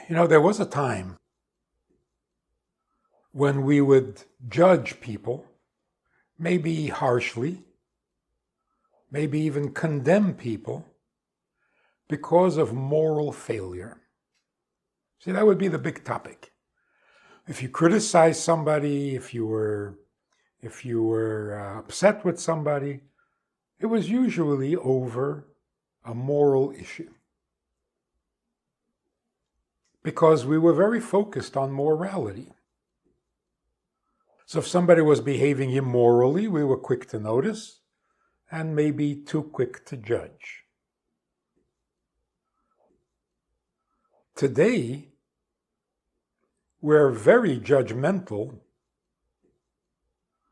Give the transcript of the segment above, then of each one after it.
There was a time when we would judge people, maybe harshly, maybe even condemn people because of moral failure. See, that would be the big topic. If you criticize somebody, if you were upset with somebody, it was usually over a moral issue. Because we were very focused on morality. So if somebody was behaving immorally, we were quick to notice and maybe too quick to judge. Today, we're very judgmental,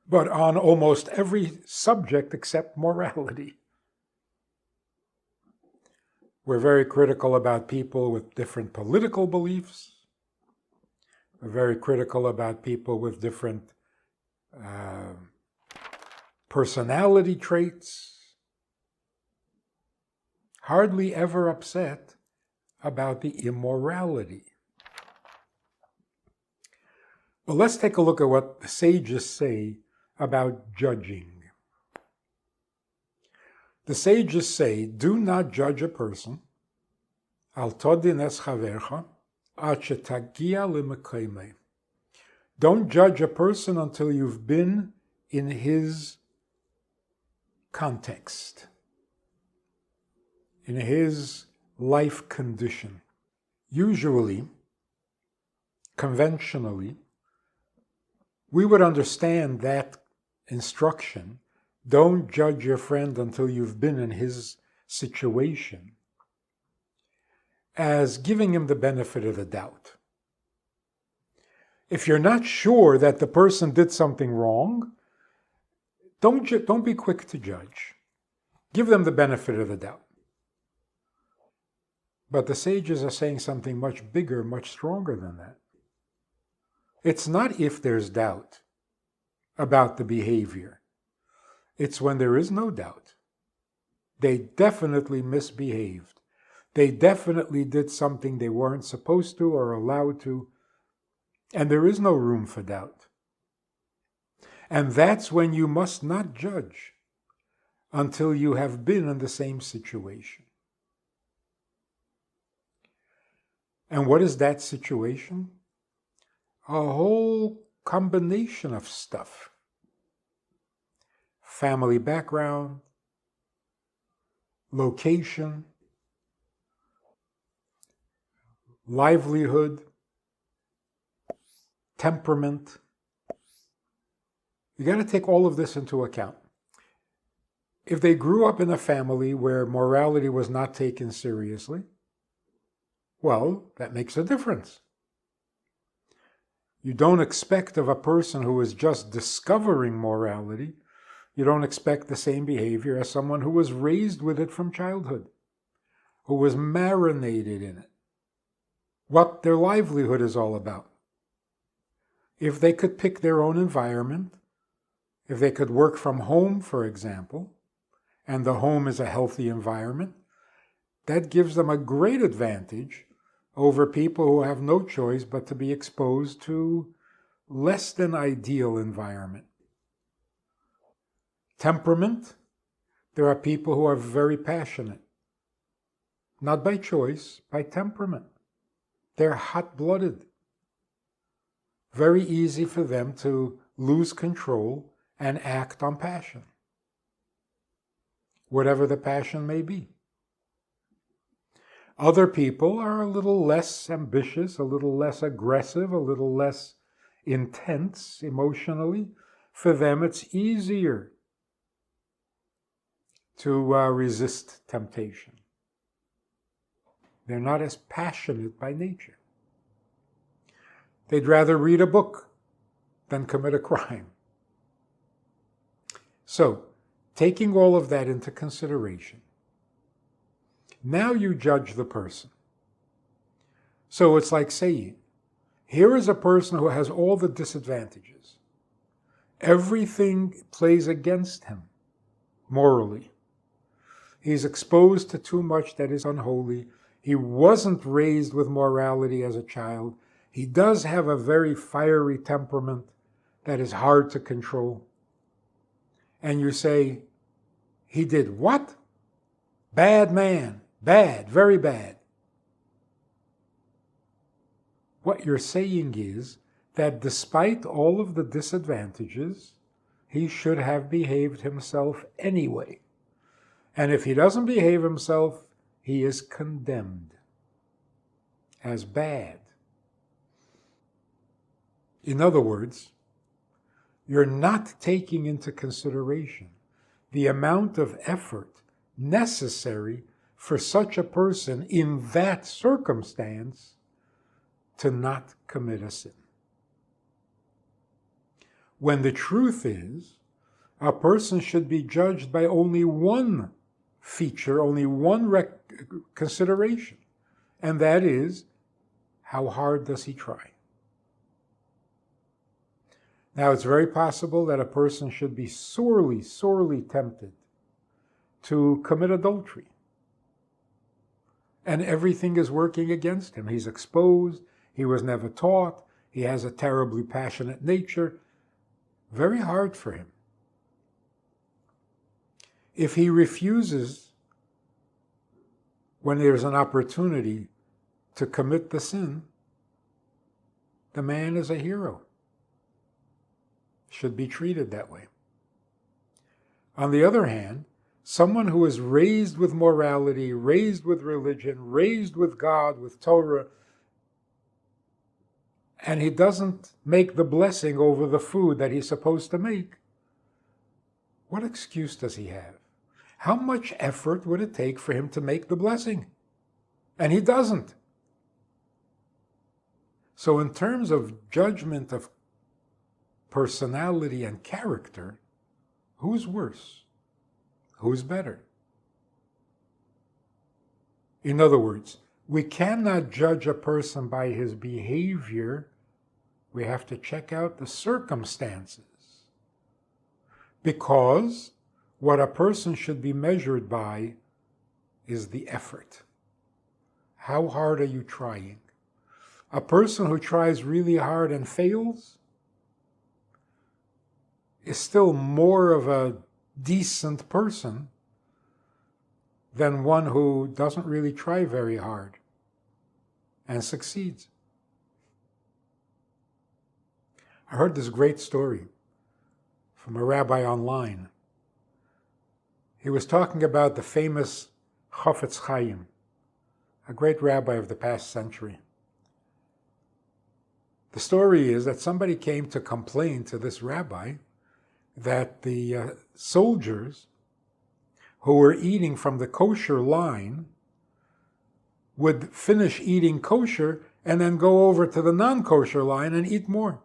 but on almost every subject except morality. We're very critical about people with different political beliefs. We're very critical about people with different personality traits. Hardly ever upset about the immorality. But let's take a look at what the sages say about judging. The sages say, do not judge a person, al todin es chavercha, ad shetagia lemekayme. Don't judge a person until you've been in his context, in his life condition. Usually, conventionally, we would understand that instruction, don't judge your friend until you've been in his situation, as giving him the benefit of the doubt. If you're not sure that the person did something wrong, don't be quick to judge. Give them the benefit of the doubt. But the sages are saying something much bigger, much stronger than that. It's not if there's doubt about the behavior. It's when there is no doubt. They definitely misbehaved. They definitely did something they weren't supposed to or allowed to, and there is no room for doubt. And that's when you must not judge until you have been in the same situation. And what is that situation? A whole combination of stuff. Family background, location, livelihood, temperament. You got to take all of this into account. If they grew up in a family where morality was not taken seriously, well, that makes a difference. You don't expect of a person who is just discovering morality, you don't expect the same behavior as someone who was raised with it from childhood, who was marinated in it, what their livelihood is all about. If they could pick their own environment, if they could work from home, for example, and the home is a healthy environment, that gives them a great advantage over people who have no choice but to be exposed to less than ideal environment. Temperament, there are people who are very passionate. Not by choice, by temperament. They're hot-blooded. Very easy for them to lose control and act on passion, whatever the passion may be. Other people are a little less ambitious, a little less aggressive, a little less intense emotionally. For them, it's easier to resist temptation. They're not as passionate by nature. They'd rather read a book than commit a crime. So, taking all of that into consideration, now you judge the person. So it's like saying, here is a person who has all the disadvantages. Everything plays against him morally. He's exposed to too much that is unholy. He wasn't raised with morality as a child. He does have a very fiery temperament that is hard to control. And you say, he did what? Bad man. Bad, very bad. What you're saying is that despite all of the disadvantages, he should have behaved himself anyway. And if he doesn't behave himself, he is condemned as bad. In other words, you're not taking into consideration the amount of effort necessary for such a person in that circumstance to not commit a sin. When the truth is, a person should be judged by only one feature, only one consideration, and that is, how hard does he try? Now, it's very possible that a person should be sorely, sorely tempted to commit adultery. And everything is working against him. He's exposed, he was never taught, he has a terribly passionate nature. Very hard for him. If he refuses, when there's an opportunity to commit the sin, the man is a hero. Should be treated that way. On the other hand, someone who is raised with morality, raised with religion, raised with God, with Torah, and he doesn't make the blessing over the food that he's supposed to make, what excuse does he have? How much effort would it take for him to make the blessing? And he doesn't. So in terms of judgment of personality and character, who's worse? Who's better? In other words, we cannot judge a person by his behavior. We have to check out the circumstances. Because what a person should be measured by is the effort. How hard are you trying? A person who tries really hard and fails is still more of a decent person than one who doesn't really try very hard and succeeds. I heard this great story from a rabbi online. He was talking about the famous Chafetz Chaim, a great rabbi of the past century. The story is that somebody came to complain to this rabbi that the soldiers who were eating from the kosher line would finish eating kosher and then go over to the non-kosher line and eat more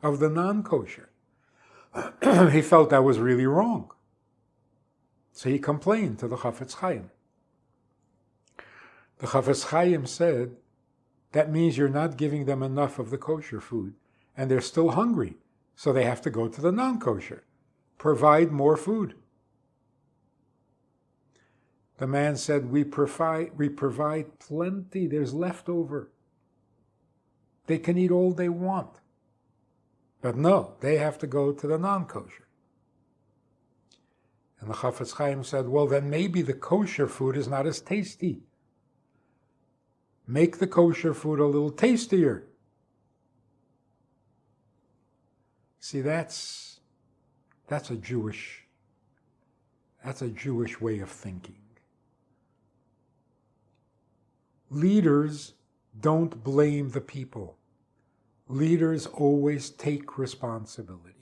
of the non-kosher. He felt that was really wrong. So he complained to the Chafetz Chaim. The Chafetz Chaim said, that means you're not giving them enough of the kosher food, and they're still hungry, so they have to go to the non-kosher. Provide more food. The man said, we provide plenty, there's leftover. They can eat all they want. But no, they have to go to the non-kosher. And the Chafetz Chaim said, well, then maybe the kosher food is not as tasty. Make the kosher food a little tastier. See, that's a Jewish way of thinking. Leaders don't blame the people. Leaders always take responsibility.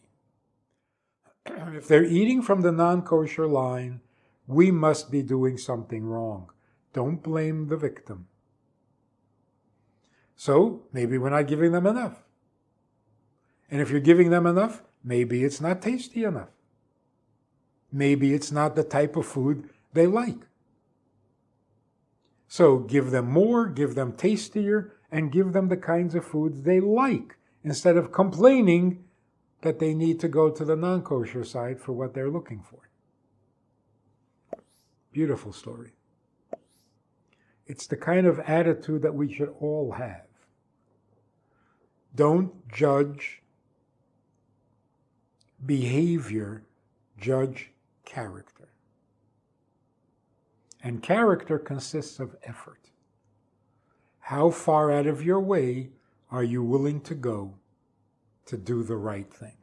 If they're eating from the non-kosher line, we must be doing something wrong. Don't blame the victim. So, maybe we're not giving them enough. And if you're giving them enough, maybe it's not tasty enough. Maybe it's not the type of food they like. So give them more, give them tastier, and give them the kinds of foods they like, instead of complaining that they need to go to the non-kosher side for what they're looking for. Beautiful story. It's the kind of attitude that we should all have. Don't judge behavior, judge character. And character consists of effort. How far out of your way are you willing to go to do the right thing?